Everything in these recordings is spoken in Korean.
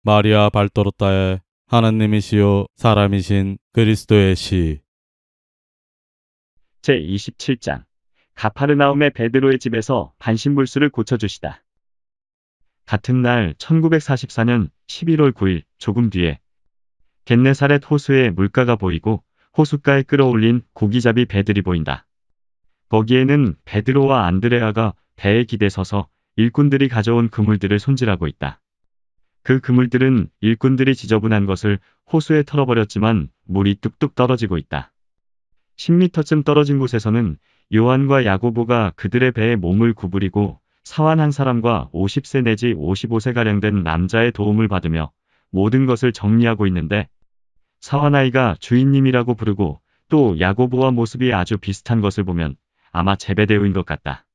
마리아 발도로타의 하나님이시요 사람이신 그리스도의 시. 제27장 가파르나움의 베드로의 집에서 반신불수를 고쳐주시다. 같은 날 1944년 11월 9일 조금 뒤에 겟네사렛 호수에 물가가 보이고 호숫가에 끌어올린 고기잡이 배들이 보인다. 거기에는 베드로와 안드레아가 배에 기대 서서 일꾼들이 가져온 그물들을 손질하고 있다. 그 그물들은 일꾼들이 지저분한 것을 호수에 털어버렸지만 물이 뚝뚝 떨어지고 있다. 10m쯤 떨어진 곳에서는 요한과 야고보가 그들의 배에 몸을 구부리고 사환 한 사람과 50세 내지 55세가량 된 남자의 도움을 받으며 모든 것을 정리하고 있는데, 사환 아이가 주인님이라고 부르고 또 야고보와 모습이 아주 비슷한 것을 보면 아마 제베데오인 것 같다.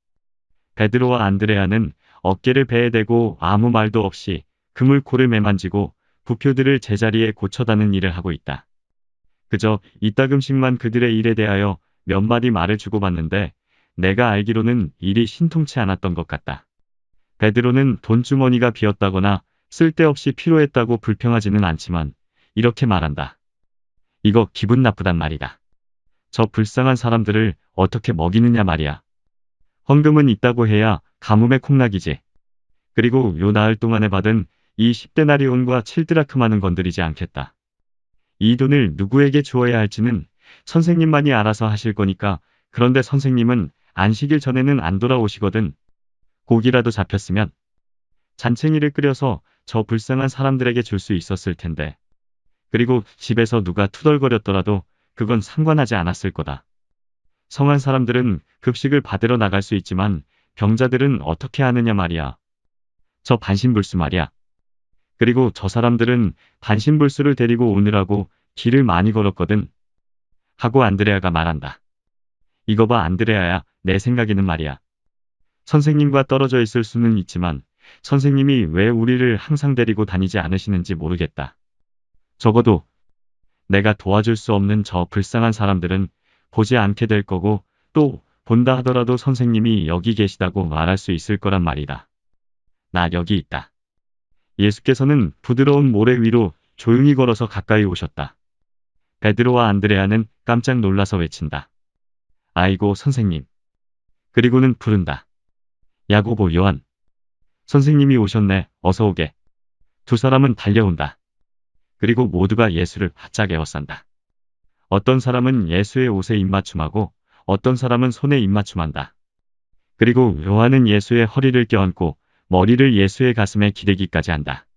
베드로와 안드레아는 어깨를 배에 대고 아무 말도 없이 그물코를 매만지고 부표들을 제자리에 고쳐다는 일을 하고 있다. 그저 이따금씩만 그들의 일에 대하여 몇 마디 말을 주고받는데, 내가 알기로는 일이 신통치 않았던 것 같다. 베드로는 돈주머니가 비었다거나 쓸데없이 필요했다고 불평하지는 않지만 이렇게 말한다. 이거 기분 나쁘단 말이다. 저 불쌍한 사람들을 어떻게 먹이느냐 말이야. 헌금은 있다고 해야 가뭄에 콩나기지. 그리고 요 나흘 동안에 받은 이 10데나리온과 7드라크마는 건드리지 않겠다. 이 돈을 누구에게 주어야 할지는 선생님만이 알아서 하실 거니까. 그런데 선생님은 안식일 전에는 안 돌아오시거든. 고기라도 잡혔으면 잔챙이를 끓여서 저 불쌍한 사람들에게 줄 수 있었을 텐데. 그리고 집에서 누가 투덜거렸더라도 그건 상관하지 않았을 거다. 성한 사람들은 급식을 받으러 나갈 수 있지만 병자들은 어떻게 하느냐 말이야. 저 반신불수 말이야. 그리고 저 사람들은 반신불수를 데리고 오느라고 길을 많이 걸었거든. 하고 안드레아가 말한다. 이거 봐 안드레아야, 내 생각에는 말이야. 선생님과 떨어져 있을 수는 있지만 선생님이 왜 우리를 항상 데리고 다니지 않으시는지 모르겠다. 적어도 내가 도와줄 수 없는 저 불쌍한 사람들은 보지 않게 될 거고, 또 본다 하더라도 선생님이 여기 계시다고 말할 수 있을 거란 말이다. 나 여기 있다. 예수께서는 부드러운 모래 위로 조용히 걸어서 가까이 오셨다. 베드로와 안드레아는 깜짝 놀라서 외친다. 아이고 선생님. 그리고는 부른다. 야고보, 요한. 선생님이 오셨네. 어서 오게. 두 사람은 달려온다. 그리고 모두가 예수를 바짝 에워싼다. 어떤 사람은 예수의 옷에 입맞춤하고 어떤 사람은 손에 입맞춤한다. 그리고 요한은 예수의 허리를 껴안고 머리를 예수의 가슴에 기대기까지 한다.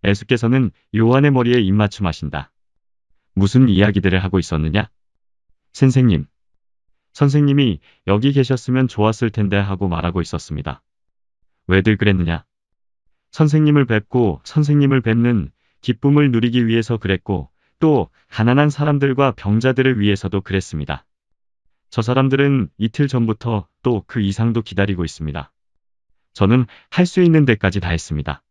예수께서는 요한의 머리에 입맞춤하신다. 무슨 이야기들을 하고 있었느냐? 선생님. 선생님이 여기 계셨으면 좋았을 텐데 하고 말하고 있었습니다. 왜들 그랬느냐? 선생님을 뵙고 선생님을 뵙는 기쁨을 누리기 위해서 그랬고, 또 가난한 사람들과 병자들을 위해서도 그랬습니다. 저 사람들은 이틀 전부터 또 그 이상도 기다리고 있습니다. 저는 할 수 있는 데까지 다 했습니다.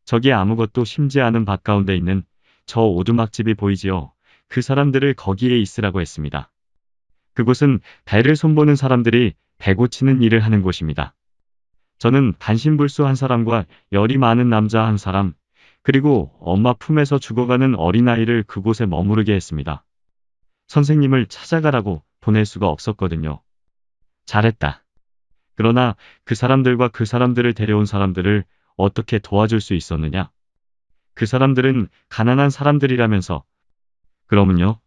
저기 아무것도 심지 않은 밭 가운데 있는 저 오두막집이 보이지요? 그 사람들을 거기에 있으라고 했습니다. 그곳은 배를 손보는 사람들이 배 고치는 일을 하는 곳입니다. 저는 반신불수 한 사람과 열이 많은 남자 한 사람, 그리고 엄마 품에서 죽어가는 어린아이를 그곳에 머무르게 했습니다. 선생님을 찾아가라고 보낼 수가 없었거든요. 잘했다. 그러나 그 사람들과 그 사람들을 데려온 사람들을 어떻게 도와줄 수 있었느냐? 그 사람들은 가난한 사람들이라면서. 그러면요?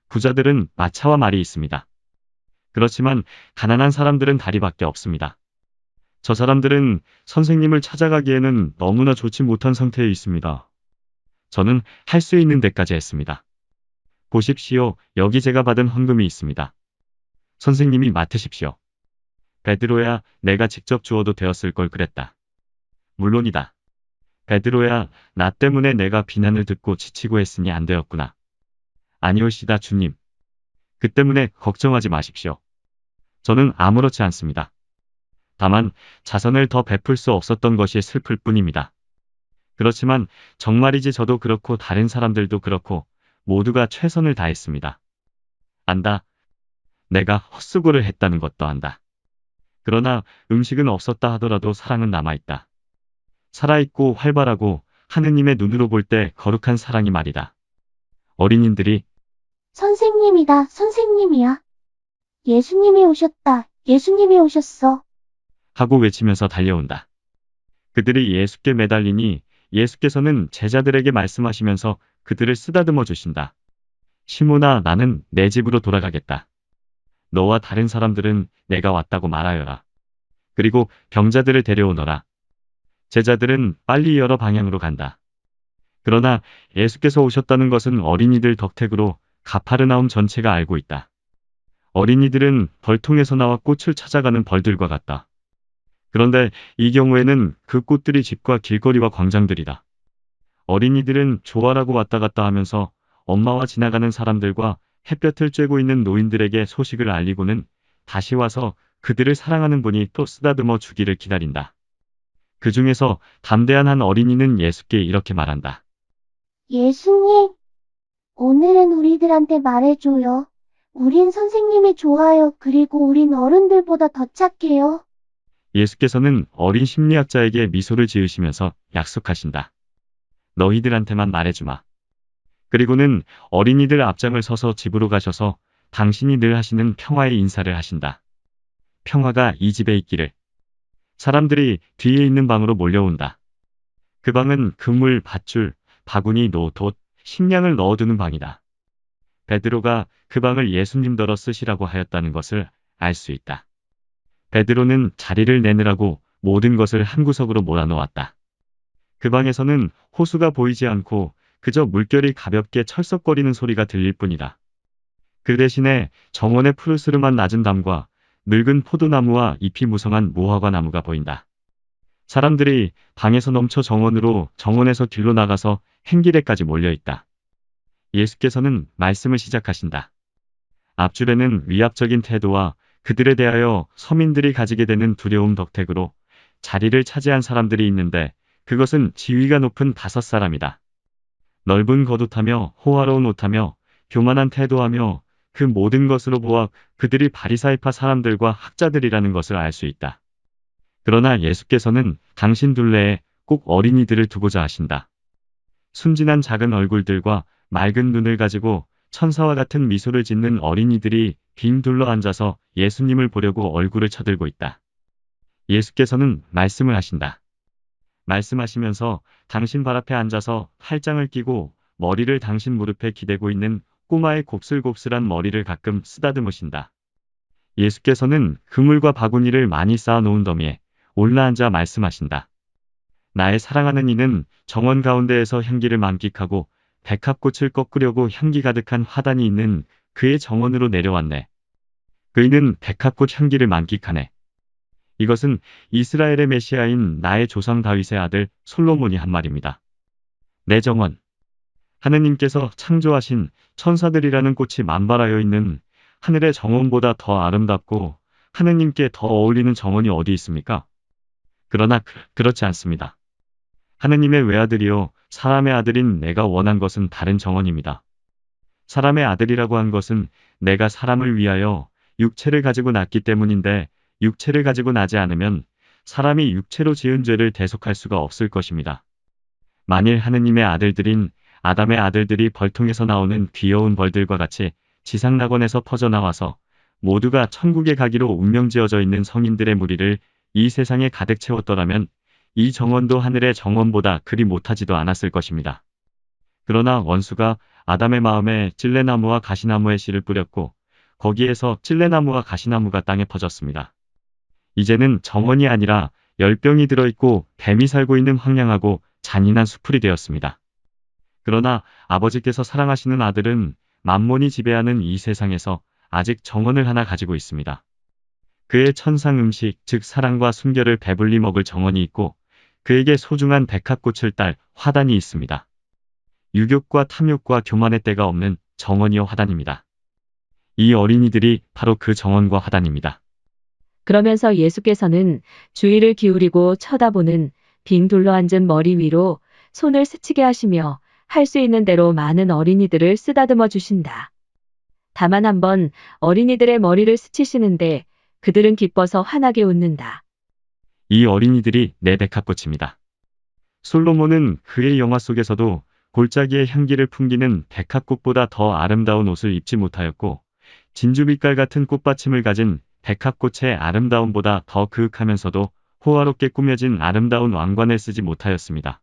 부자들은 마차와 말이 있습니다. 그렇지만 가난한 사람들은 다리밖에 없습니다. 저 사람들은 선생님을 찾아가기에는 너무나 좋지 못한 상태에 있습니다. 저는 할 수 있는 데까지 했습니다. 보십시오. 여기 제가 받은 헌금이 있습니다. 선생님이 맡으십시오. 베드로야, 내가 직접 주어도 되었을 걸 그랬다. 물론이다. 베드로야, 나 때문에 내가 비난을 듣고 지치고 했으니 안 되었구나. 아니올시다 주님. 그 때문에 걱정하지 마십시오. 저는 아무렇지 않습니다. 다만 자선을 더 베풀 수 없었던 것이 슬플 뿐입니다. 그렇지만 정말이지 저도 그렇고 다른 사람들도 그렇고 모두가 최선을 다했습니다. 안다. 내가 헛수고를 했다는 것도 안다. 그러나 음식은 없었다 하더라도 사랑은 남아있다. 살아있고 활발하고 하느님의 눈으로 볼 때 거룩한 사랑이 말이다. 어린이들이 선생님이다, 선생님이야. 예수님이 오셨다, 예수님이 오셨어. 하고 외치면서 달려온다. 그들이 예수께 매달리니 예수께서는 제자들에게 말씀하시면서 그들을 쓰다듬어 주신다. 시몬아, 나는 내 집으로 돌아가겠다. 너와 다른 사람들은 내가 왔다고 말하여라. 그리고 병자들을 데려오너라. 제자들은 빨리 여러 방향으로 간다. 그러나 예수께서 오셨다는 것은 어린이들 덕택으로 가파르나움 전체가 알고 있다. 어린이들은 벌통에서 나와 꽃을 찾아가는 벌들과 같다. 그런데 이 경우에는 그 꽃들이 집과 길거리와 광장들이다. 어린이들은 조화라고 왔다 갔다 하면서 엄마와 지나가는 사람들과 햇볕을 쬐고 있는 노인들에게 소식을 알리고는 다시 와서 그들을 사랑하는 분이 또 쓰다듬어 주기를 기다린다. 그 중에서 담대한 한 어린이는 예수께 이렇게 말한다. 예수님, 오늘은 우리들한테 말해줘요. 우린 선생님이 좋아요. 그리고 우린 어른들보다 더 착해요. 예수께서는 어린 심리학자에게 미소를 지으시면서 약속하신다. 너희들한테만 말해주마. 그리고는 어린이들 앞장을 서서 집으로 가셔서 당신이 늘 하시는 평화의 인사를 하신다. 평화가 이 집에 있기를. 사람들이 뒤에 있는 방으로 몰려온다. 그 방은 그물, 밧줄, 바구니, 노, 돛, 식량을 넣어두는 방이다. 베드로가 그 방을 예수님더러 쓰시라고 하였다는 것을 알 수 있다. 베드로는 자리를 내느라고 모든 것을 한 구석으로 몰아놓았다. 그 방에서는 호수가 보이지 않고 그저 물결이 가볍게 철썩거리는 소리가 들릴 뿐이다. 그 대신에 정원의 푸르스름한 낮은 담과 늙은 포도나무와 잎이 무성한 무화과 나무가 보인다. 사람들이 방에서 넘쳐 정원에서 길로 나가서 행길에까지 몰려있다. 예수께서는 말씀을 시작하신다. 앞줄에는 위압적인 태도와 그들에 대하여 서민들이 가지게 되는 두려움 덕택으로 자리를 차지한 사람들이 있는데 그것은 지위가 높은 5사람이다. 넓은 겉옷하며 호화로운 옷하며 교만한 태도하며 그 모든 것으로 보아 그들이 바리사이파 사람들과 학자들이라는 것을 알 수 있다. 그러나 예수께서는 당신 둘레에 꼭 어린이들을 두고자 하신다. 순진한 작은 얼굴들과 맑은 눈을 가지고 천사와 같은 미소를 짓는 어린이들이 빙 둘러 앉아서 예수님을 보려고 얼굴을 쳐들고 있다. 예수께서는 말씀을 하신다. 말씀하시면서 당신 발 앞에 앉아서 팔짱을 끼고 머리를 당신 무릎에 기대고 있는 꼬마의 곱슬곱슬한 머리를 가끔 쓰다듬으신다. 예수께서는 그물과 바구니를 많이 쌓아놓은 더미에 올라앉아 말씀하신다. 나의 사랑하는 이는 정원 가운데에서 향기를 만끽하고 백합꽃을 꺾으려고 향기 가득한 화단이 있는 그의 정원으로 내려왔네. 그이는 백합꽃 향기를 만끽하네. 이것은 이스라엘의 메시아인 나의 조상 다윗의 아들 솔로몬이 한 말입니다. 내 정원. 하느님께서 창조하신 천사들이라는 꽃이 만발하여 있는 하늘의 정원보다 더 아름답고 하느님께 더 어울리는 정원이 어디 있습니까? 그러나 그렇지 않습니다. 하느님의 외아들이요 사람의 아들인 내가 원한 것은 다른 정원입니다. 사람의 아들이라고 한 것은 내가 사람을 위하여 육체를 가지고 났기 때문인데 육체를 가지고 나지 않으면 사람이 육체로 지은 죄를 대속할 수가 없을 것입니다. 만일 하느님의 아들들인 아담의 아들들이 벌통에서 나오는 귀여운 벌들과 같이 지상낙원에서 퍼져나와서 모두가 천국에 가기로 운명지어져 있는 성인들의 무리를 이 세상에 가득 채웠더라면 이 정원도 하늘의 정원보다 그리 못하지도 않았을 것입니다. 그러나 원수가 아담의 마음에 찔레나무와 가시나무의 씨를 뿌렸고 거기에서 찔레나무와 가시나무가 땅에 퍼졌습니다. 이제는 정원이 아니라 열병이 들어있고 뱀이 살고 있는 황량하고 잔인한 수풀이 되었습니다. 그러나 아버지께서 사랑하시는 아들은 만몬이 지배하는 이 세상에서 아직 정원을 하나 가지고 있습니다. 그의 천상 음식, 즉 사랑과 순결을 배불리 먹을 정원이 있고 그에게 소중한 백합꽃을 딸 화단이 있습니다. 유욕과 탐욕과 교만의 때가 없는 정원이요 화단입니다. 이 어린이들이 바로 그 정원과 화단입니다. 그러면서 예수께서는 주의를 기울이고 쳐다보는 빙 둘러앉은 머리 위로 손을 스치게 하시며 할 수 있는 대로 많은 어린이들을 쓰다듬어 주신다. 다만 한번 어린이들의 머리를 스치시는데 그들은 기뻐서 환하게 웃는다. 이 어린이들이 내 백합꽃입니다. 솔로몬은 그의 영화 속에서도 골짜기의 향기를 풍기는 백합꽃보다 더 아름다운 옷을 입지 못하였고, 진주빛깔 같은 꽃받침을 가진 백합꽃의 아름다움보다 더 그윽하면서도 호화롭게 꾸며진 아름다운 왕관을 쓰지 못하였습니다.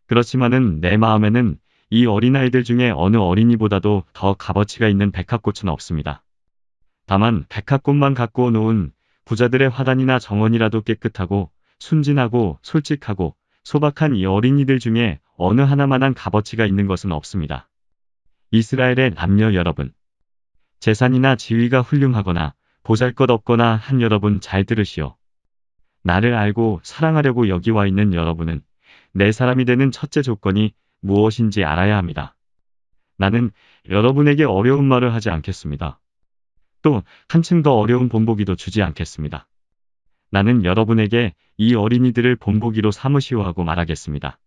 그렇지만은 내 마음에는 이 어린아이들 중에 어느 어린이보다도 더 값어치가 있는 백합꽃은 없습니다. 다만 백합꽃만 갖고 놓은 부자들의 화단이나 정원이라도 깨끗하고 순진하고 솔직하고 소박한 이 어린이들 중에 어느 하나만한 값어치가 있는 것은 없습니다. 이스라엘의 남녀 여러분, 재산이나 지위가 훌륭하거나 보잘것없거나 한 여러분 잘 들으시오. 나를 알고 사랑하려고 여기 와 있는 여러분은 내 사람이 되는 첫째 조건이 무엇인지 알아야 합니다. 나는 여러분에게 어려운 말을 하지 않겠습니다. 또 한층 더 어려운 본보기도 주지 않겠습니다. 나는 여러분에게 이 어린이들을 본보기로 삼으시오 하고 말하겠습니다.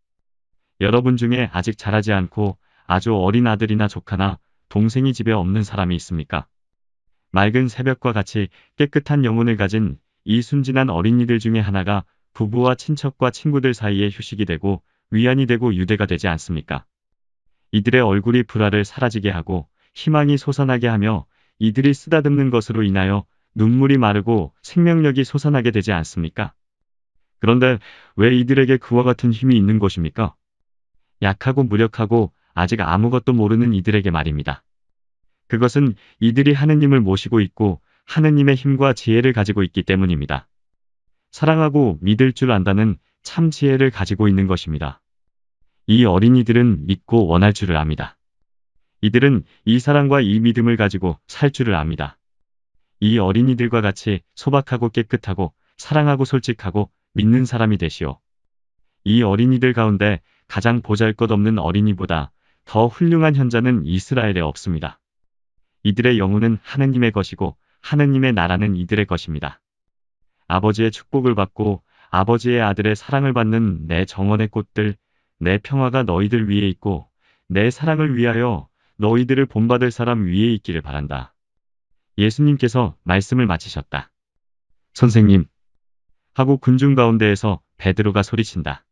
여러분 중에 아직 자라지 않고 아주 어린 아들이나 조카나 동생이 집에 없는 사람이 있습니까? 맑은 새벽과 같이 깨끗한 영혼을 가진 이 순진한 어린이들 중에 하나가 부부와 친척과 친구들 사이에 휴식이 되고 위안이 되고 유대가 되지 않습니까? 이들의 얼굴이 불화를 사라지게 하고 희망이 솟아나게 하며 이들이 쓰다듬는 것으로 인하여 눈물이 마르고 생명력이 솟아나게 되지 않습니까? 그런데 왜 이들에게 그와 같은 힘이 있는 것입니까? 약하고 무력하고 아직 아무것도 모르는 이들에게 말입니다. 그것은 이들이 하느님을 모시고 있고 하느님의 힘과 지혜를 가지고 있기 때문입니다. 사랑하고 믿을 줄 안다는 참 지혜를 가지고 있는 것입니다. 이 어린이들은 믿고 원할 줄을 압니다. 이들은 이 사랑과 이 믿음을 가지고 살 줄을 압니다. 이 어린이들과 같이 소박하고 깨끗하고 사랑하고 솔직하고 믿는 사람이 되시오. 이 어린이들 가운데 가장 보잘것없는 어린이보다 더 훌륭한 현자는 이스라엘에 없습니다. 이들의 영혼은 하느님의 것이고 하느님의 나라는 이들의 것입니다. 아버지의 축복을 받고 아버지의 아들의 사랑을 받는 내 정원의 꽃들, 내 평화가 너희들 위에 있고 내 사랑을 위하여 너희들을 본받을 사람 위에 있기를 바란다. 예수님께서 말씀을 마치셨다. 선생님, 하고 군중 가운데에서 베드로가 소리친다.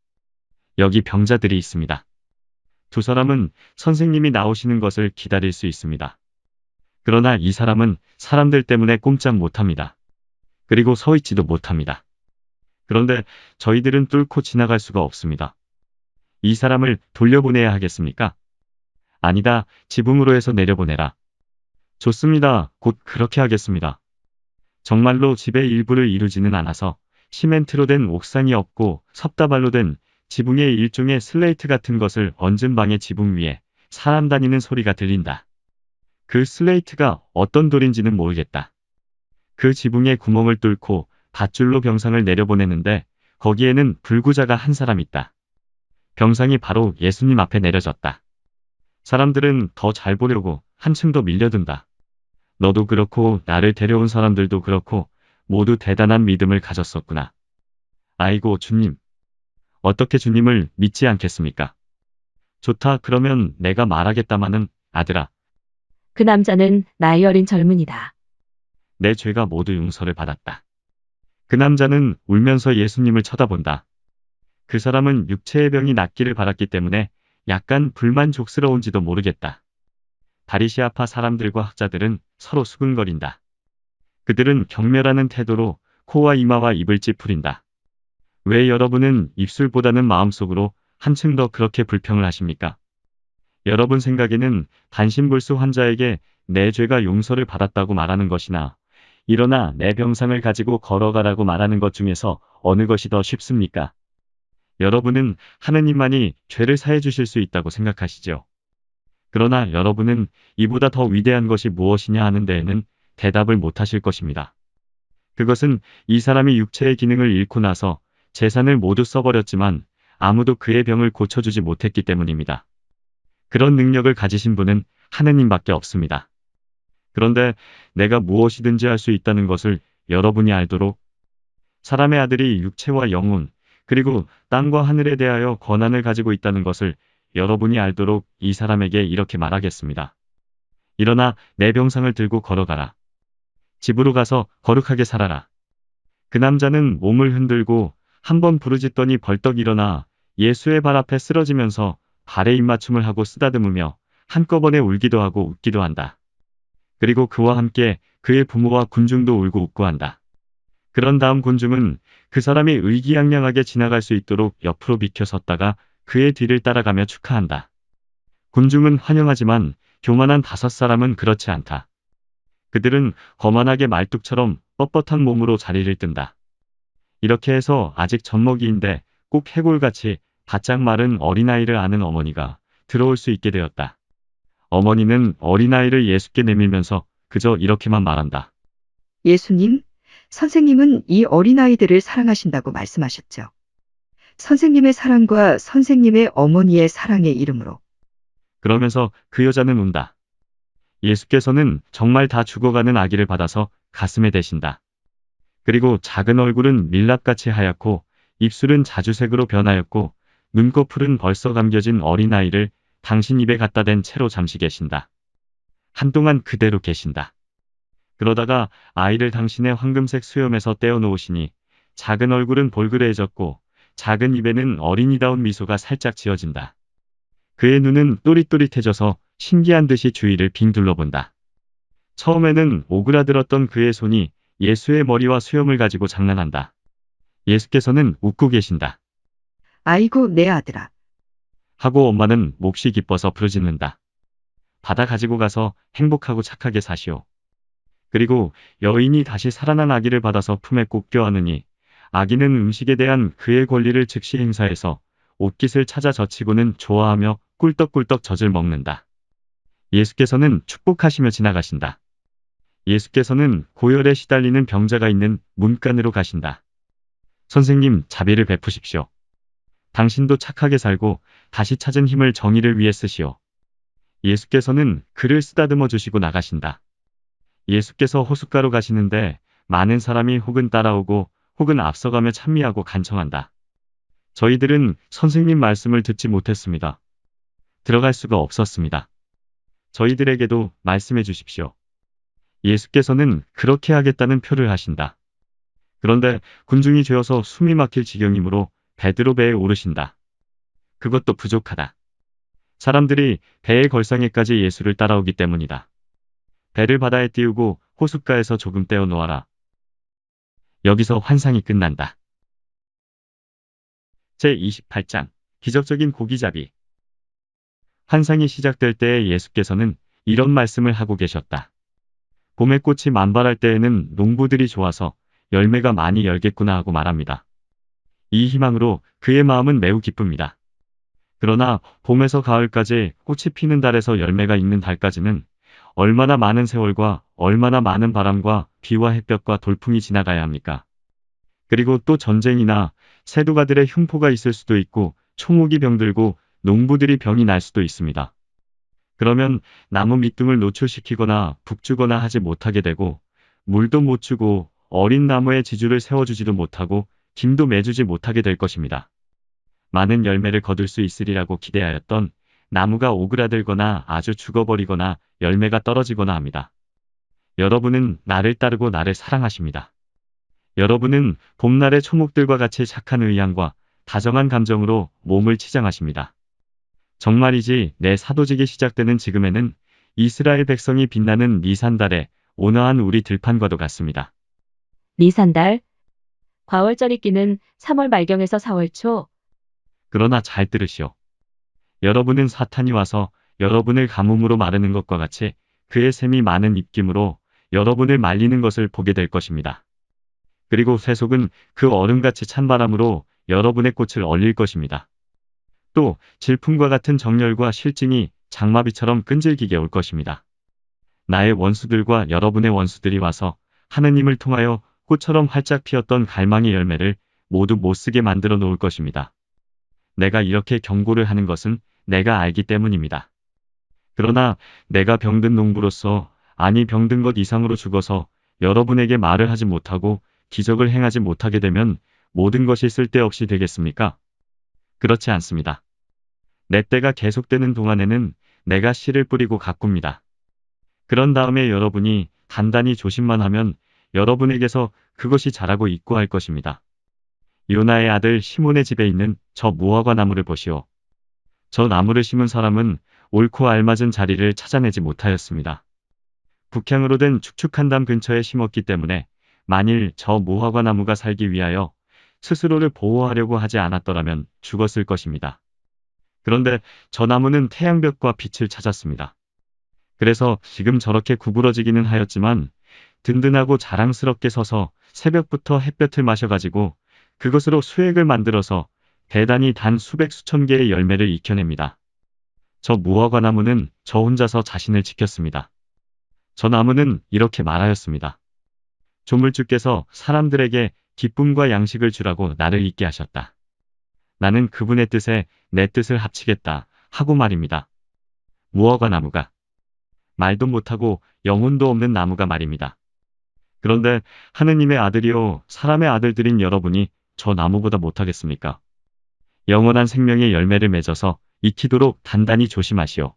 여기 병자들이 있습니다. 두 사람은 선생님이 나오시는 것을 기다릴 수 있습니다. 그러나 이 사람은 사람들 때문에 꼼짝 못합니다. 그리고 서 있지도 못합니다. 그런데 저희들은 뚫고 지나갈 수가 없습니다. 이 사람을 돌려보내야 하겠습니까? 아니다, 지붕으로 해서 내려보내라. 좋습니다. 곧 그렇게 하겠습니다. 정말로 집의 일부를 이루지는 않아서 시멘트로 된 옥상이 없고 섭다발로 된 지붕의 일종의 슬레이트 같은 것을 얹은 방의 지붕 위에 사람 다니는 소리가 들린다. 그 슬레이트가 어떤 돌인지는 모르겠다. 그 지붕에 구멍을 뚫고 밧줄로 병상을 내려보내는데 거기에는 불구자가 한 사람 있다. 병상이 바로 예수님 앞에 내려졌다. 사람들은 더 잘 보려고 한층 더 밀려든다. 너도 그렇고 나를 데려온 사람들도 그렇고 모두 대단한 믿음을 가졌었구나. 아이고 주님. 어떻게 주님을 믿지 않겠습니까? 좋다, 그러면 내가 말하겠다마는 아들아. 그 남자는 나이 어린 젊은이다. 내 죄가 모두 용서를 받았다. 그 남자는 울면서 예수님을 쳐다본다. 그 사람은 육체의 병이 낫기를 바랐기 때문에 약간 불만족스러운지도 모르겠다. 바리시아파 사람들과 학자들은 서로 수근거린다. 그들은 경멸하는 태도로 코와 이마와 입을 찌푸린다. 왜 여러분은 입술보다는 마음속으로 한층 더 그렇게 불평을 하십니까? 여러분 생각에는 반신불수 환자에게 내 죄가 용서를 받았다고 말하는 것이나 일어나 내 병상을 가지고 걸어가라고 말하는 것 중에서 어느 것이 더 쉽습니까? 여러분은 하느님만이 죄를 사해 주실 수 있다고 생각하시죠. 그러나 여러분은 이보다 더 위대한 것이 무엇이냐 하는 데에는 대답을 못하실 것입니다. 그것은 이 사람이 육체의 기능을 잃고 나서 재산을 모두 써버렸지만 아무도 그의 병을 고쳐주지 못했기 때문입니다. 그런 능력을 가지신 분은 하느님밖에 없습니다. 그런데 내가 무엇이든지 할 수 있다는 것을 여러분이 알도록 사람의 아들이 육체와 영혼 그리고 땅과 하늘에 대하여 권한을 가지고 있다는 것을 여러분이 알도록 이 사람에게 이렇게 말하겠습니다. 일어나 내 병상을 들고 걸어가라. 집으로 가서 거룩하게 살아라. 그 남자는 몸을 흔들고 한번 부르짖더니 벌떡 일어나 예수의 발 앞에 쓰러지면서 발에 입맞춤을 하고 쓰다듬으며 한꺼번에 울기도 하고 웃기도 한다. 그리고 그와 함께 그의 부모와 군중도 울고 웃고 한다. 그런 다음 군중은 그 사람이 의기양양하게 지나갈 수 있도록 옆으로 비켜섰다가 그의 뒤를 따라가며 축하한다. 군중은 환영하지만 교만한 5사람은 그렇지 않다. 그들은 거만하게 말뚝처럼 뻣뻣한 몸으로 자리를 뜬다. 이렇게 해서 아직 젖먹이인데 꼭 해골같이 바짝 마른 어린아이를 아는 어머니가 들어올 수 있게 되었다. 어머니는 어린아이를 예수께 내밀면서 그저 이렇게만 말한다. 예수님, 선생님은 이 어린아이들을 사랑하신다고 말씀하셨죠. 선생님의 사랑과 선생님의 어머니의 사랑의 이름으로. 그러면서 그 여자는 운다. 예수께서는 정말 다 죽어가는 아기를 받아서 가슴에 대신다. 그리고 작은 얼굴은 밀랍같이 하얗고 입술은 자주색으로 변하였고 눈꺼풀은 벌써 감겨진 어린아이를 당신 입에 갖다 댄 채로 잠시 계신다. 한동안 그대로 계신다. 그러다가 아이를 당신의 황금색 수염에서 떼어놓으시니 작은 얼굴은 볼그레해졌고 작은 입에는 어린이다운 미소가 살짝 지어진다. 그의 눈은 또릿또릿해져서 신기한 듯이 주위를 빙 둘러본다. 처음에는 오그라들었던 그의 손이 예수의 머리와 수염을 가지고 장난한다. 예수께서는 웃고 계신다. 아이고, 내 아들아. 하고 엄마는 몹시 기뻐서 부르짖는다. 받아 가지고 가서 행복하고 착하게 사시오. 그리고 여인이 다시 살아난 아기를 받아서 품에 꼭 껴안으니 아기는 음식에 대한 그의 권리를 즉시 행사해서 옷깃을 찾아 젖히고는 좋아하며 꿀떡꿀떡 젖을 먹는다. 예수께서는 축복하시며 지나가신다. 예수께서는 고열에 시달리는 병자가 있는 문간으로 가신다. 선생님, 자비를 베푸십시오. 당신도 착하게 살고 다시 찾은 힘을 정의를 위해 쓰시오. 예수께서는 그를 쓰다듬어 주시고 나가신다. 예수께서 호숫가로 가시는데 많은 사람이 혹은 따라오고 혹은 앞서가며 찬미하고 간청한다. 저희들은 선생님 말씀을 듣지 못했습니다. 들어갈 수가 없었습니다. 저희들에게도 말씀해 주십시오. 예수께서는 그렇게 하겠다는 표를 하신다. 그런데 군중이 죄어서 숨이 막힐 지경이므로 베드로 배에 오르신다. 그것도 부족하다. 사람들이 배의 걸상에까지 예수를 따라오기 때문이다. 배를 바다에 띄우고 호숫가에서 조금 떼어 놓아라. 여기서 환상이 끝난다. 제28장 기적적인 고기잡이. 환상이 시작될 때에 예수께서는 이런 말씀을 하고 계셨다. 봄의 꽃이 만발할 때에는 농부들이 좋아서 열매가 많이 열겠구나 하고 말합니다. 이 희망으로 그의 마음은 매우 기쁩니다. 그러나 봄에서 가을까지 꽃이 피는 달에서 열매가 익는 달까지는 얼마나 많은 세월과 얼마나 많은 바람과 비와 햇볕과 돌풍이 지나가야 합니까? 그리고 또 전쟁이나 세도가들의 흉포가 있을 수도 있고 총옥이 병들고 농부들이 병이 날 수도 있습니다. 그러면 나무 밑둥을 노출시키거나 북주거나 하지 못하게 되고 물도 못 주고 어린 나무에 지주를 세워주지도 못하고 김도 매주지 못하게 될 것입니다. 많은 열매를 거둘 수 있으리라고 기대하였던 나무가 오그라들거나 아주 죽어버리거나 열매가 떨어지거나 합니다. 여러분은 나를 따르고 나를 사랑하십니다. 여러분은 봄날의 초목들과 같이 착한 의향과 다정한 감정으로 몸을 치장하십니다. 정말이지 내 사도직이 시작되는 지금에는 이스라엘 백성이 빛나는 니산달에 온화한 우리 들판과도 같습니다. 니산달. 과월절이 끼는 3월 말경에서 4월 초. 그러나 잘 들으시오. 여러분은 사탄이 와서 여러분을 가뭄으로 마르는 것과 같이 그의 샘이 많은 입김으로 여러분을 말리는 것을 보게 될 것입니다. 그리고 쇠속은 그 얼음같이 찬 바람으로 여러분의 꽃을 얼릴 것입니다. 또 질풍과 같은 정열과 실증이 장마비처럼 끈질기게 올 것입니다. 나의 원수들과 여러분의 원수들이 와서 하느님을 통하여 꽃처럼 활짝 피었던 갈망의 열매를 모두 못쓰게 만들어 놓을 것입니다. 내가 이렇게 경고를 하는 것은 내가 알기 때문입니다. 그러나 내가 병든 농부로서, 아니 병든 것 이상으로 죽어서 여러분에게 말을 하지 못하고 기적을 행하지 못하게 되면 모든 것이 쓸데없이 되겠습니까? 그렇지 않습니다. 내 때가 계속되는 동안에는 내가 씨를 뿌리고 가꿉니다. 그런 다음에 여러분이 단단히 조심만 하면 여러분에게서 그것이 자라고 있고 할 것입니다. 요나의 아들 시몬의 집에 있는 저 무화과 나무를 보시오. 저 나무를 심은 사람은 옳고 알맞은 자리를 찾아내지 못하였습니다. 북향으로 된 축축한 담 근처에 심었기 때문에 만일 저 무화과 나무가 살기 위하여 스스로를 보호하려고 하지 않았더라면 죽었을 것입니다. 그런데 저 나무는 태양볕과 빛을 찾았습니다. 그래서 지금 저렇게 구부러지기는 하였지만 든든하고 자랑스럽게 서서 새벽부터 햇볕을 마셔가지고 그것으로 수액을 만들어서 대단히 단 수백 수천 개의 열매를 익혀냅니다. 저 무화과 나무는 저 혼자서 자신을 지켰습니다. 저 나무는 이렇게 말하였습니다. 조물주께서 사람들에게 기쁨과 양식을 주라고 나를 있게 하셨다. 나는 그분의 뜻에 내 뜻을 합치겠다 하고 말입니다. 무화과 나무가 말도 못하고 영혼도 없는 나무가 말입니다. 그런데 하느님의 아들이요 사람의 아들들인 여러분이 저 나무보다 못하겠습니까? 영원한 생명의 열매를 맺어서 익히도록 단단히 조심하시오.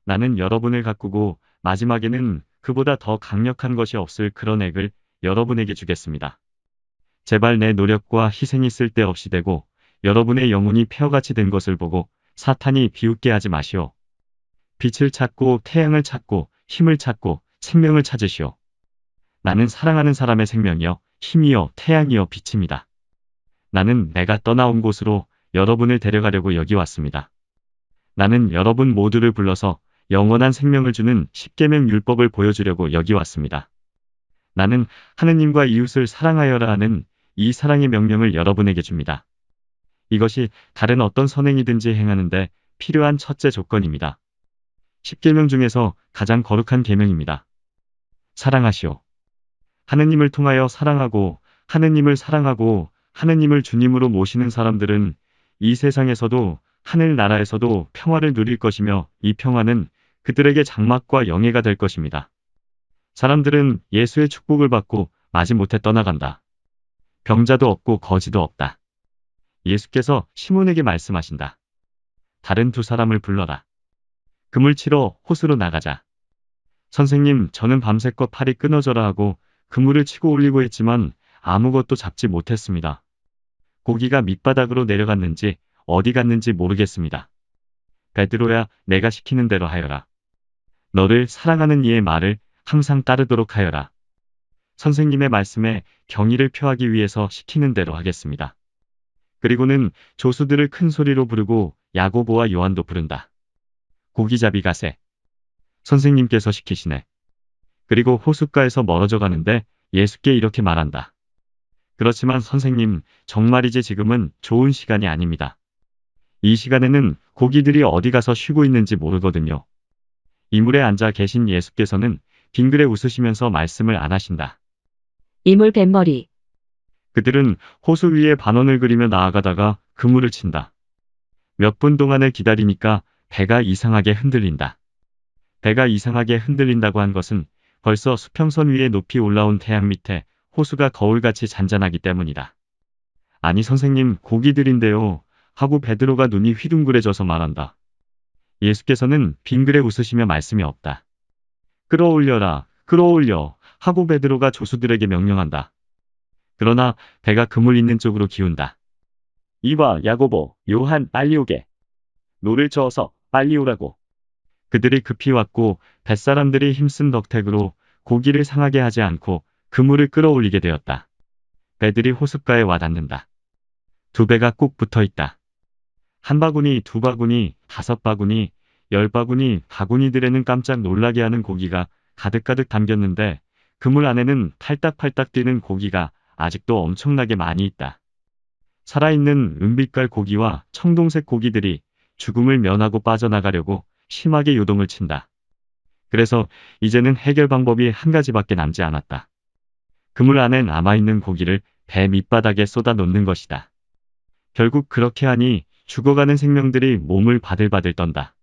나는 여러분을 가꾸고 마지막에는 그보다 더 강력한 것이 없을 그런 액을 여러분에게 주겠습니다. 제발 내 노력과 희생이 쓸데없이 되고 여러분의 영혼이 폐허같이 된 것을 보고 사탄이 비웃게 하지 마시오. 빛을 찾고 태양을 찾고 힘을 찾고 생명을 찾으시오. 나는 사랑하는 사람의 생명이여 힘이여 태양이여 빛입니다. 나는 내가 떠나온 곳으로 여러분을 데려가려고 여기 왔습니다. 나는 여러분 모두를 불러서 영원한 생명을 주는 십계명 율법을 보여주려고 여기 왔습니다. 나는 하느님과 이웃을 사랑하여라 하는 이 사랑의 명령을 여러분에게 줍니다. 이것이 다른 어떤 선행이든지 행하는데 필요한 첫째 조건입니다. 십계명 중에서 가장 거룩한 계명입니다. 사랑하시오. 하느님을 통하여 사랑하고 하느님을 사랑하고 하느님을 주님으로 모시는 사람들은 이 세상에서도 하늘나라에서도 평화를 누릴 것이며 이 평화는 그들에게 장막과 영예가 될 것입니다. 사람들은 예수의 축복을 받고 마지못해 떠나간다. 병자도 없고 거지도 없다. 예수께서 시몬에게 말씀하신다. 다른 두 사람을 불러라. 그물 치러 호수로 나가자. 선생님, 저는 밤새껏 팔이 끊어져라 하고 그물을 치고 올리고 했지만 아무것도 잡지 못했습니다. 고기가 밑바닥으로 내려갔는지 어디 갔는지 모르겠습니다. 베드로야, 내가 시키는 대로 하여라. 너를 사랑하는 이의 말을 항상 따르도록 하여라. 선생님의 말씀에 경의를 표하기 위해서 시키는 대로 하겠습니다. 그리고는 조수들을 큰 소리로 부르고 야고보와 요한도 부른다. 고기잡이 가세. 선생님께서 시키시네. 그리고 호숫가에서 멀어져 가는데 예수께 이렇게 말한다. 그렇지만 선생님, 정말이지 지금은 좋은 시간이 아닙니다. 이 시간에는 고기들이 어디 가서 쉬고 있는지 모르거든요. 이물에 앉아 계신 예수께서는 빙그레 웃으시면서 말씀을 안 하신다. 이물 뱃머리. 그들은 호수 위에 반원을 그리며 나아가다가 그물을 친다. 몇 분 동안을 기다리니까 배가 이상하게 흔들린다. 배가 이상하게 흔들린다고 한 것은 벌써 수평선 위에 높이 올라온 태양 밑에 호수가 거울같이 잔잔하기 때문이다. 아니 선생님, 고기들인데요. 하고 베드로가 눈이 휘둥그레져서 말한다. 예수께서는 빙그레 웃으시며 말씀이 없다. 끌어올려라, 끌어올려 하고 베드로가 조수들에게 명령한다. 그러나 배가 그물 있는 쪽으로 기운다. 이봐, 야고보, 요한, 빨리 오게. 노를 저어서 빨리 오라고. 그들이 급히 왔고 뱃사람들이 힘쓴 덕택으로 고기를 상하게 하지 않고 그물을 끌어올리게 되었다. 배들이 호숫가에 와 닿는다. 두 배가 꼭 붙어 있다. 한 바구니, 두 바구니, 다섯 바구니, 열 바구니, 바구니들에는 깜짝 놀라게 하는 고기가 가득가득 담겼는데 그물 안에는 팔딱팔딱 뛰는 고기가 아직도 엄청나게 많이 있다. 살아있는 은빛깔 고기와 청동색 고기들이 죽음을 면하고 빠져나가려고 심하게 요동을 친다. 그래서 이제는 해결 방법이 한 가지밖에 남지 않았다. 그물 안에 남아있는 고기를 배 밑바닥에 쏟아 놓는 것이다. 결국 그렇게 하니 죽어가는 생명들이 몸을 바들바들 떤다.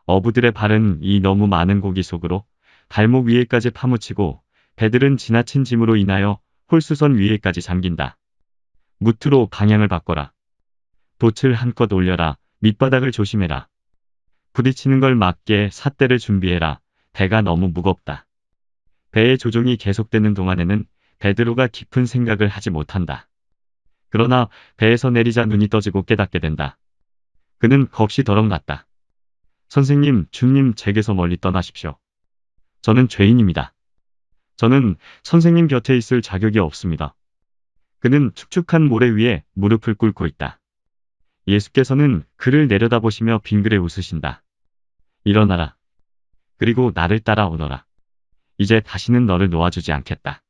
어부들의 발은 이 너무 많은 고기 속으로 발목 위에까지 파묻히고 배들은 지나친 짐으로 인하여 홀수선 위에까지 잠긴다. 무트로 방향을 바꿔라. 돛을 한껏 올려라. 밑바닥을 조심해라. 부딪히는 걸 막게 삿대를 준비해라. 배가 너무 무겁다. 배의 조종이 계속되는 동안에는 베드로가 깊은 생각을 하지 못한다. 그러나 배에서 내리자 눈이 떠지고 깨닫게 된다. 그는 겁이 덜컥 났다. 선생님, 주님, 제게서 멀리 떠나십시오. 저는 죄인입니다. 저는 선생님 곁에 있을 자격이 없습니다. 그는 축축한 모래 위에 무릎을 꿇고 있다. 예수께서는 그를 내려다보시며 빙그레 웃으신다. 일어나라. 그리고 나를 따라오너라. 이제 다시는 너를 놓아주지 않겠다.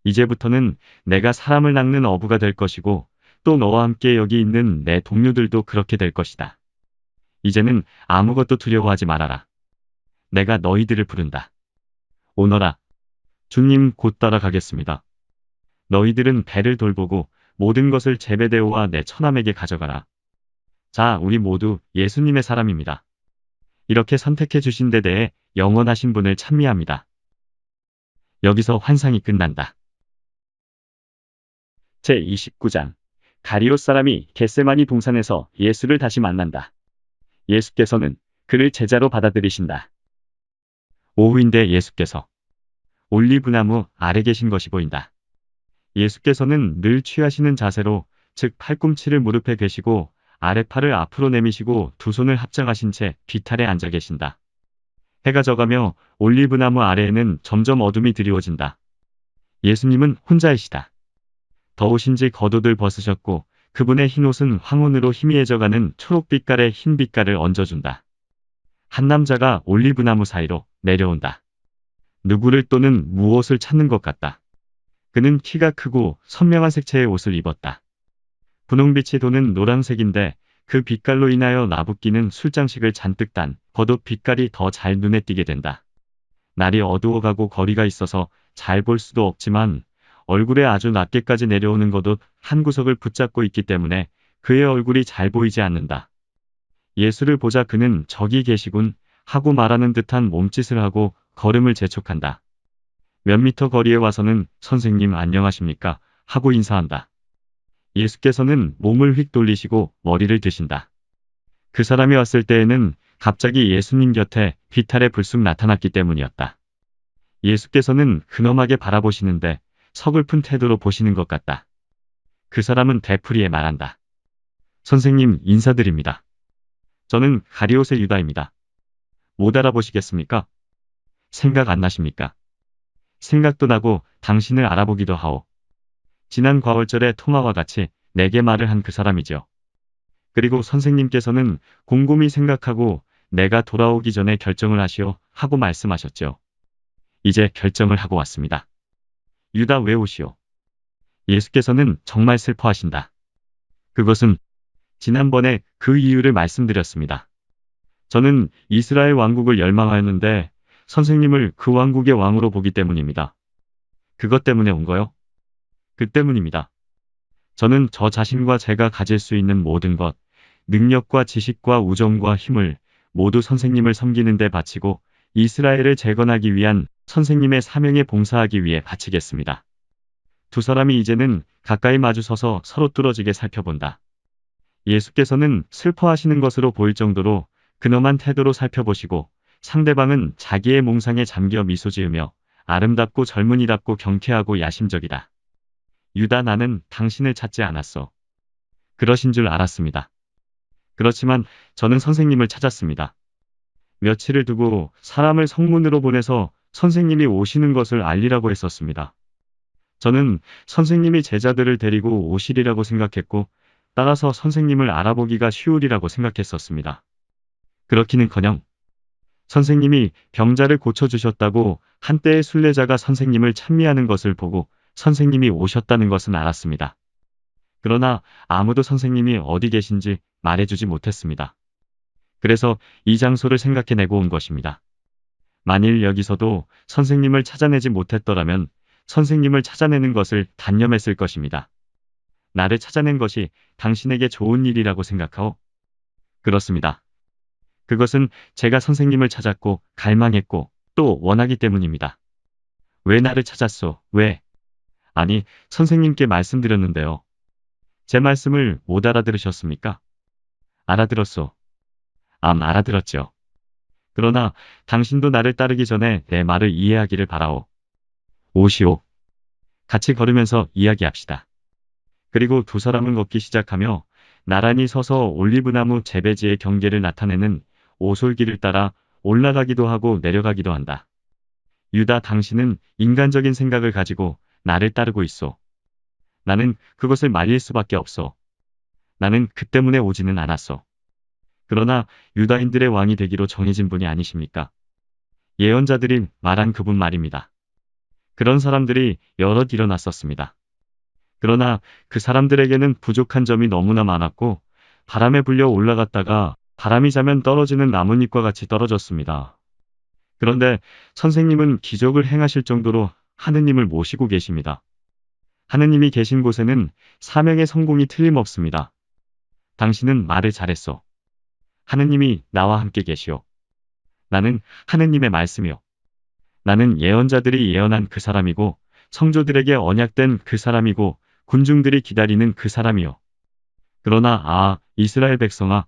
이제부터는 내가 사람을 낚는 어부가 될 것이고 또 너와 함께 여기 있는 내 동료들도 그렇게 될 것이다. 이제는 아무것도 두려워하지 말아라. 내가 너희들을 부른다. 오너라. 주님 곧 따라가겠습니다. 너희들은 배를 돌보고 모든 것을 제베데오와 내 처남에게 가져가라. 자, 우리 모두 예수님의 사람입니다. 이렇게 선택해 주신 데 대해 영원하신 분을 찬미합니다. 여기서 환상이 끝난다. 제29장 가리옷 사람이 겟세마니 동산에서 예수를 다시 만난다. 예수께서는 그를 제자로 받아들이신다. 오후인데 예수께서 올리브나무 아래 계신 것이 보인다. 예수께서는 늘 취하시는 자세로, 즉 팔꿈치를 무릎에 괴시고 아랫팔을 앞으로 내미시고 두 손을 합장하신 채 비탈에 앉아 계신다. 해가 져가며 올리브나무 아래에는 점점 어둠이 드리워진다. 예수님은 혼자이시다. 더우신지 겉옷을 벗으셨고 그분의 흰옷은 황혼으로 희미해져가는 초록빛깔의 흰 빛깔을 얹어준다. 한 남자가 올리브나무 사이로 내려온다. 누구를 또는 무엇을 찾는 것 같다. 그는 키가 크고 선명한 색채의 옷을 입었다. 분홍빛이 도는 노란색인데 그 빛깔로 인하여 나붓기는 술장식을 잔뜩 단 겉옷 빛깔이 더 잘 눈에 띄게 된다. 날이 어두워가고 거리가 있어서 잘 볼 수도 없지만 얼굴에 아주 낮게까지 내려오는 겉옷 한 구석을 붙잡고 있기 때문에 그의 얼굴이 잘 보이지 않는다. 예수를 보자 그는 저기 계시군 하고 말하는 듯한 몸짓을 하고 걸음을 재촉한다. 몇 미터 거리에 와서는 선생님 안녕하십니까 하고 인사한다. 예수께서는 몸을 휙 돌리시고 머리를 드신다. 그 사람이 왔을 때에는 갑자기 예수님 곁에 비탈에 불쑥 나타났기 때문이었다. 예수께서는 근엄하게 바라보시는데 서글픈 태도로 보시는 것 같다. 그 사람은 되풀이에 말한다. 선생님 인사드립니다. 저는 가리옷의 유다입니다. 못 알아보시겠습니까? 생각 안 나십니까? 생각도 나고 당신을 알아보기도 하오. 지난 과월절에 토마와 같이 내게 말을 한 그 사람이죠. 그리고 선생님께서는 곰곰이 생각하고 내가 돌아오기 전에 결정을 하시오 하고 말씀하셨죠. 이제 결정을 하고 왔습니다. 유다 왜 오시오? 예수께서는 정말 슬퍼하신다. 그것은 지난번에 그 이유를 말씀드렸습니다. 저는 이스라엘 왕국을 열망하였는데 선생님을 그 왕국의 왕으로 보기 때문입니다. 그것 때문에 온 거요? 그 때문입니다. 저는 저 자신과 제가 가질 수 있는 모든 것, 능력과 지식과 우정과 힘을 모두 선생님을 섬기는 데 바치고 이스라엘을 재건하기 위한 선생님의 사명에 봉사하기 위해 바치겠습니다. 두 사람이 이제는 가까이 마주서서 서로 뚫어지게 살펴본다. 예수께서는 슬퍼하시는 것으로 보일 정도로 근엄한 태도로 살펴보시고 상대방은 자기의 몽상에 잠겨 미소 지으며 아름답고 젊은이답고 경쾌하고 야심적이다. 유다 나는 당신을 찾지 않았어. 그러신 줄 알았습니다. 그렇지만 저는 선생님을 찾았습니다. 며칠을 두고 사람을 성문으로 보내서 선생님이 오시는 것을 알리라고 했었습니다. 저는 선생님이 제자들을 데리고 오시리라고 생각했고 따라서 선생님을 알아보기가 쉬우리라고 생각했었습니다. 그렇기는커녕 선생님이 병자를 고쳐주셨다고 한때의 순례자가 선생님을 찬미하는 것을 보고 선생님이 오셨다는 것은 알았습니다. 그러나 아무도 선생님이 어디 계신지 말해주지 못했습니다. 그래서 이 장소를 생각해내고 온 것입니다. 만일 여기서도 선생님을 찾아내지 못했더라면 선생님을 찾아내는 것을 단념했을 것입니다. 나를 찾아낸 것이 당신에게 좋은 일이라고 생각하오? 그렇습니다. 그것은 제가 선생님을 찾았고 갈망했고 또 원하기 때문입니다. 왜 나를 찾았소? 왜? 아니, 선생님께 말씀드렸는데요. 제 말씀을 못 알아들으셨습니까? 알아들었소. 알아들었죠. 그러나 당신도 나를 따르기 전에 내 말을 이해하기를 바라오. 오시오. 같이 걸으면서 이야기합시다. 그리고 두 사람은 걷기 시작하며 나란히 서서 올리브나무 재배지의 경계를 나타내는 오솔길을 따라 올라가기도 하고 내려가기도 한다. 유다, 당신은 인간적인 생각을 가지고 나를 따르고 있어. 나는 그것을 말릴 수밖에 없어. 나는 그 때문에 오지는 않았어. 그러나 유다인들의 왕이 되기로 정해진 분이 아니십니까? 예언자들이 말한 그분 말입니다. 그런 사람들이 여럿 일어났었습니다. 그러나 그 사람들에게는 부족한 점이 너무나 많았고 바람에 불려 올라갔다가 바람이 자면 떨어지는 나뭇잎과 같이 떨어졌습니다. 그런데 선생님은 기적을 행하실 정도로 하느님을 모시고 계십니다. 하느님이 계신 곳에는 사명의 성공이 틀림없습니다. 당신은 말을 잘했어. 하느님이 나와 함께 계시오. 나는 하느님의 말씀이요. 나는 예언자들이 예언한 그 사람이고 성조들에게 언약된 그 사람이고 군중들이 기다리는 그 사람이요. 그러나 이스라엘 백성아,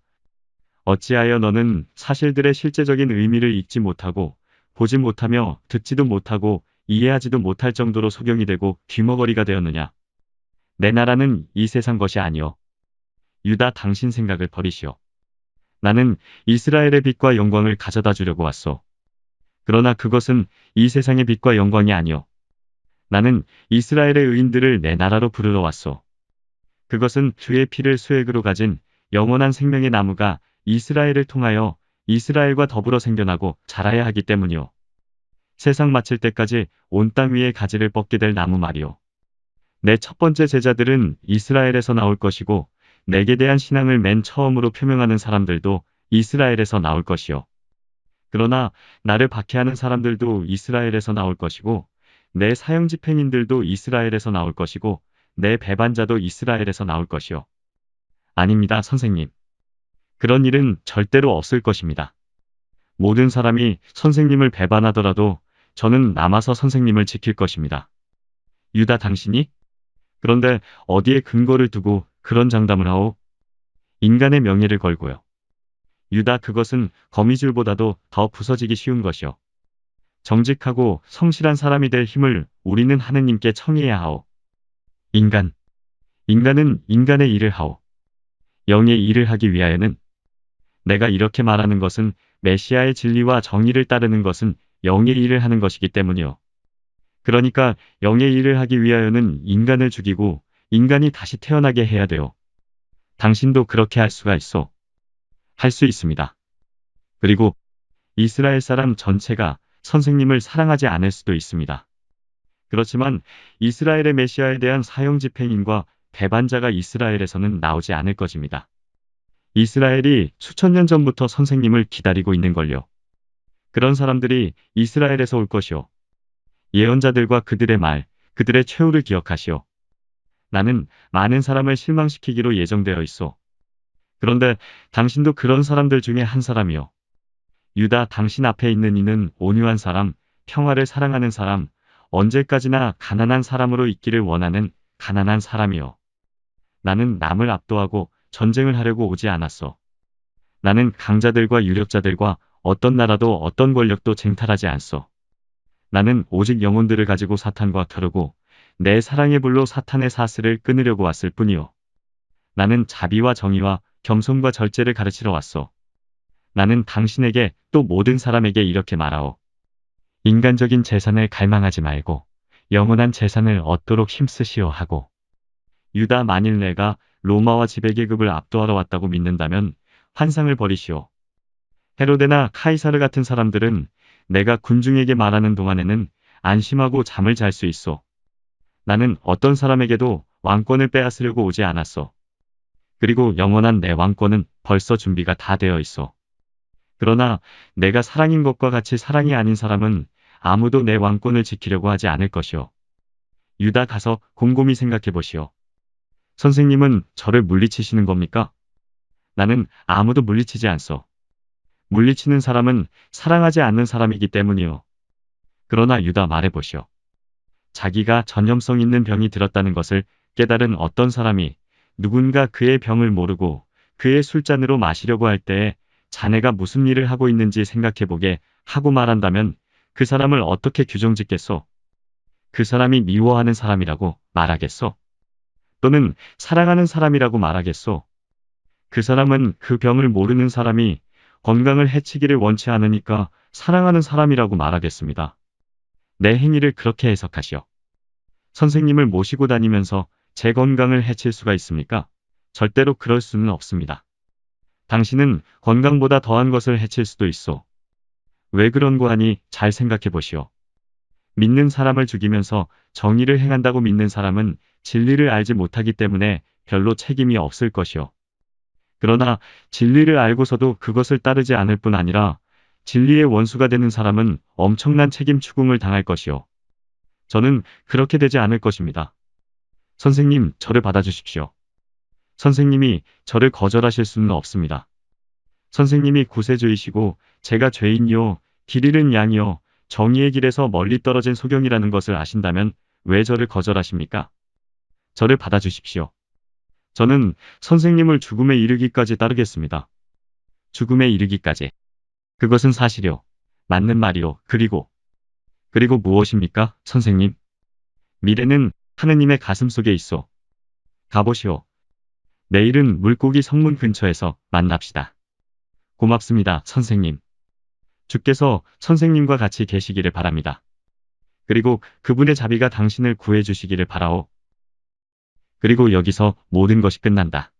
어찌하여 너는 사실들의 실제적인 의미를 읽지 못하고 보지 못하며 듣지도 못하고 이해하지도 못할 정도로 소경이 되고 귀머거리가 되었느냐? 내 나라는 이 세상 것이 아니요. 유다, 당신 생각을 버리시오. 나는 이스라엘의 빛과 영광을 가져다 주려고 왔소. 그러나 그것은 이 세상의 빛과 영광이 아니요. 나는 이스라엘의 의인들을 내 나라로 부르러 왔소. 그것은 주의 피를 수액으로 가진 영원한 생명의 나무가 이스라엘을 통하여 이스라엘과 더불어 생겨나고 자라야 하기 때문이요. 세상 마칠 때까지 온 땅 위에 가지를 뻗게 될 나무 말이요. 내 첫 번째 제자들은 이스라엘에서 나올 것이고 내게 대한 신앙을 맨 처음으로 표명하는 사람들도 이스라엘에서 나올 것이요. 그러나 나를 박해하는 사람들도 이스라엘에서 나올 것이고 내 사형 집행인들도 이스라엘에서 나올 것이고 내 배반자도 이스라엘에서 나올 것이요. 아닙니다, 선생님. 그런 일은 절대로 없을 것입니다. 모든 사람이 선생님을 배반하더라도 저는 남아서 선생님을 지킬 것입니다. 유다, 당신이? 그런데 어디에 근거를 두고 그런 장담을 하오? 인간의 명예를 걸고요. 유다, 그것은 거미줄보다도 더 부서지기 쉬운 것이요. 정직하고 성실한 사람이 될 힘을 우리는 하느님께 청해야 하오. 인간은 인간의 일을 하오. 영의 일을 하기 위하여는, 내가 이렇게 말하는 것은 메시아의 진리와 정의를 따르는 것은 영의 일을 하는 것이기 때문이요. 그러니까 영의 일을 하기 위하여는 인간을 죽이고 인간이 다시 태어나게 해야 돼요. 당신도 그렇게 할 수가 있어. 할 수 있습니다. 그리고 이스라엘 사람 전체가 선생님을 사랑하지 않을 수도 있습니다. 그렇지만 이스라엘의 메시아에 대한 사형 집행인과 배반자가 이스라엘에서는 나오지 않을 것입니다. 이스라엘이 수천 년 전부터 선생님을 기다리고 있는걸요. 그런 사람들이 이스라엘에서 올 것이요. 예언자들과 그들의 말, 그들의 최후를 기억하시오. 나는 많은 사람을 실망시키기로 예정되어 있소. 그런데 당신도 그런 사람들 중에 한 사람이요. 유다, 당신 앞에 있는 이는 온유한 사람, 평화를 사랑하는 사람, 언제까지나 가난한 사람으로 있기를 원하는 가난한 사람이요. 나는 남을 압도하고 전쟁을 하려고 오지 않았어. 나는 강자들과 유력자들과 어떤 나라도 어떤 권력도 쟁탈하지 않소. 나는 오직 영혼들을 가지고 사탄과 겨루고 내 사랑의 불로 사탄의 사슬을 끊으려고 왔을 뿐이요. 나는 자비와 정의와 겸손과 절제를 가르치러 왔소. 나는 당신에게 또 모든 사람에게 이렇게 말하오. 인간적인 재산을 갈망하지 말고 영원한 재산을 얻도록 힘쓰시오 하고. 유다, 만일 내가 로마와 지배계급을 압도하러 왔다고 믿는다면 환상을 버리시오. 헤로데나 카이사르 같은 사람들은 내가 군중에게 말하는 동안에는 안심하고 잠을 잘 수 있소. 나는 어떤 사람에게도 왕권을 빼앗으려고 오지 않았소. 그리고 영원한 내 왕권은 벌써 준비가 다 되어 있소. 그러나 내가 사랑인 것과 같이 사랑이 아닌 사람은 아무도 내 왕권을 지키려고 하지 않을 것이오. 유다, 가서 곰곰이 생각해 보시오. 선생님은 저를 물리치시는 겁니까? 나는 아무도 물리치지 않소. 물리치는 사람은 사랑하지 않는 사람이기 때문이요. 그러나 유다, 말해보시오. 자기가 전염성 있는 병이 들었다는 것을 깨달은 어떤 사람이 누군가 그의 병을 모르고 그의 술잔으로 마시려고 할 때에 자네가 무슨 일을 하고 있는지 생각해보게 하고 말한다면 그 사람을 어떻게 규정짓겠소? 그 사람이 미워하는 사람이라고 말하겠소? 또는 사랑하는 사람이라고 말하겠소. 그 사람은 그 병을 모르는 사람이 건강을 해치기를 원치 않으니까 사랑하는 사람이라고 말하겠습니다. 내 행위를 그렇게 해석하시오. 선생님을 모시고 다니면서 제 건강을 해칠 수가 있습니까? 절대로 그럴 수는 없습니다. 당신은 건강보다 더한 것을 해칠 수도 있소. 왜 그런 거 하니 잘 생각해 보시오. 믿는 사람을 죽이면서 정의를 행한다고 믿는 사람은 진리를 알지 못하기 때문에 별로 책임이 없을 것이오. 그러나 진리를 알고서도 그것을 따르지 않을 뿐 아니라 진리의 원수가 되는 사람은 엄청난 책임 추궁을 당할 것이오. 저는 그렇게 되지 않을 것입니다. 선생님, 저를 받아주십시오. 선생님이 저를 거절하실 수는 없습니다. 선생님이 구세주이시고 제가 죄인이요, 길 잃은 양이요, 정의의 길에서 멀리 떨어진 소경이라는 것을 아신다면 왜 저를 거절하십니까? 저를 받아주십시오. 저는 선생님을 죽음에 이르기까지 따르겠습니다. 죽음에 이르기까지. 그것은 사실이요. 맞는 말이요. 그리고 무엇입니까, 선생님? 미래는 하느님의 가슴 속에 있어. 가보시오. 내일은 물고기 성문 근처에서 만납시다. 고맙습니다, 선생님. 주께서 선생님과 같이 계시기를 바랍니다. 그리고 그분의 자비가 당신을 구해주시기를 바라오. 그리고 여기서 모든 것이 끝난다.